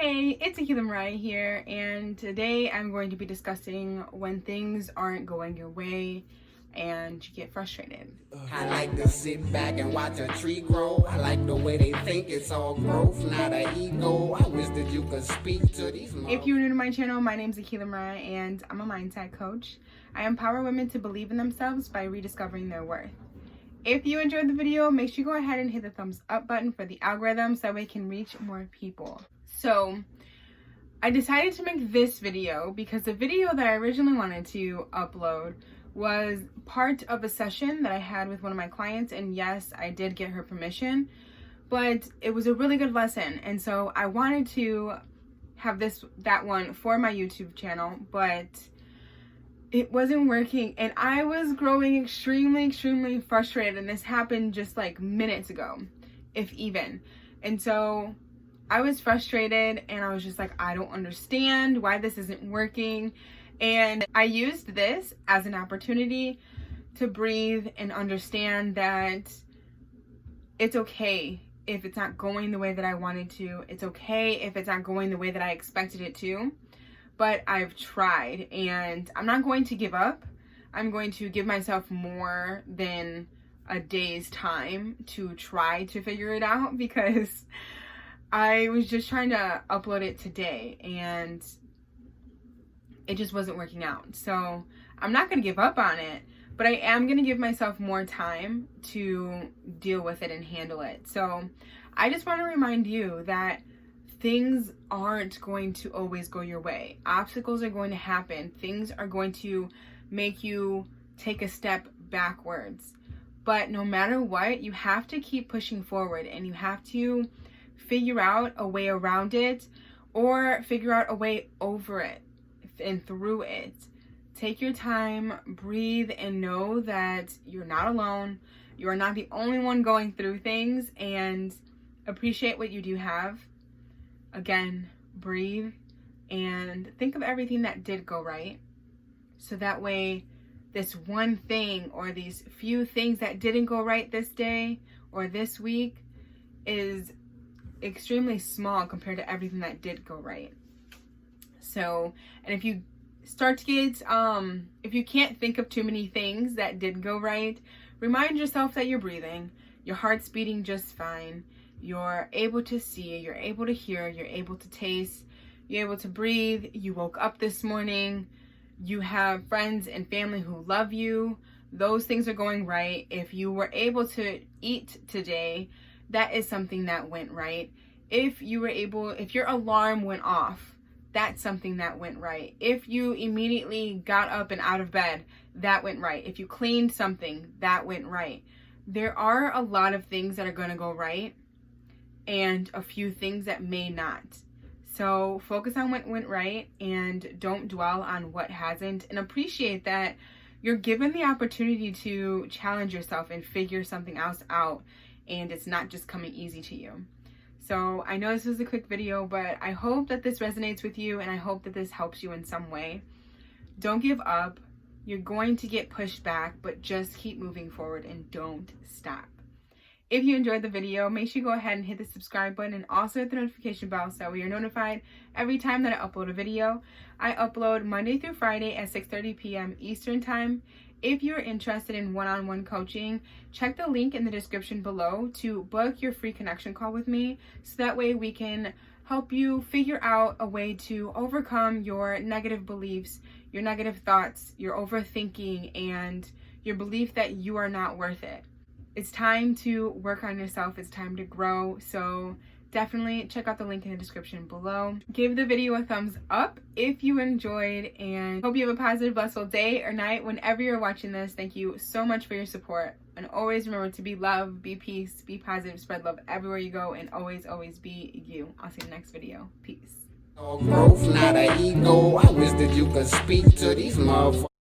Hey, it's Aquila Mariyah here, and today I'm going to be discussing when things aren't going your way and you get frustrated. I like to sit back and watch a tree grow. I like the way they think it's all growth, not an ego. I wish that you could speak to these. If you're new to my channel, my name is Aquila Mariyah, and I'm a mindset coach. I empower women to believe in themselves by rediscovering their worth. If you enjoyed the video, make sure you go ahead and hit the thumbs up button for the algorithm so we can reach more people. So I decided to make this video because the video that I originally wanted to upload was part of a session that I had with one of my clients, and yes, I did get her permission, but it was a really good lesson, and so I wanted to have that one for my YouTube channel, but it wasn't working, and I was growing extremely frustrated, and this happened just like minutes ago, if even. And so I was frustrated, and I was just like, I don't understand why this isn't working. And I used this as an opportunity to breathe and understand that it's okay if it's not going the way that I wanted to. It's okay if it's not going the way that I expected it to. But I've tried, and I'm not going to give up. I'm going to give myself more than a day's time to try to figure it out, because I was just trying to upload it today and it just wasn't working out. So I'm not going to give up on it, but I am going to give myself more time to deal with it and handle it. So I just want to remind you that things aren't going to always go your way. Obstacles are going to happen. Things are going to make you take a step backwards. But no matter what, you have to keep pushing forward, and you have to figure out a way around it, or figure out a way over it and through it. Take your time, breathe, and know that you're not alone. You are not the only one going through things, and appreciate what you do have. Again, breathe and think of everything that did go right. So that way, this one thing or these few things that didn't go right this day or this week is extremely small compared to everything that did go right. So, and if you start to get, if you can't think of too many things that did go right, remind yourself that you're breathing, your heart's beating just fine, you're able to see, you're able to hear, you're able to taste, you're able to breathe, you woke up this morning, you have friends and family who love you, those things are going right. If you were able to eat today, that is something that went right. If your alarm went off, that's something that went right. If you immediately got up and out of bed, that went right. If you cleaned something, that went right. There are a lot of things that are going to go right, and a few things that may not. So focus on what went right and don't dwell on what hasn't, and appreciate that you're given the opportunity to challenge yourself and figure something else out, and it's not just coming easy to you. So I know this was a quick video, but I hope that this resonates with you, and I hope that this helps you in some way. Don't give up. You're going to get pushed back, but just keep moving forward and don't stop. If you enjoyed the video, make sure you go ahead and hit the subscribe button and also hit the notification bell so we are notified every time that I upload a video. I upload Monday through Friday at 6:30 p.m. Eastern Time. If you're interested in one-on-one coaching, check the link in the description below to book your free connection call with me, so that way we can help you figure out a way to overcome your negative beliefs, your negative thoughts, your overthinking, and your belief that you are not worth it. It's time to work on yourself. It's time to grow. So definitely check out the link in the description below. Give the video a thumbs up if you enjoyed, and hope you have a positive, blissful day or night whenever you're watching this. Thank you so much for your support. And always remember to be love, be peace, be positive, spread love everywhere you go, and always be you. I'll see you in the next video. Peace. Growth, not an ego. I wish that you could speak to these motherfuckers.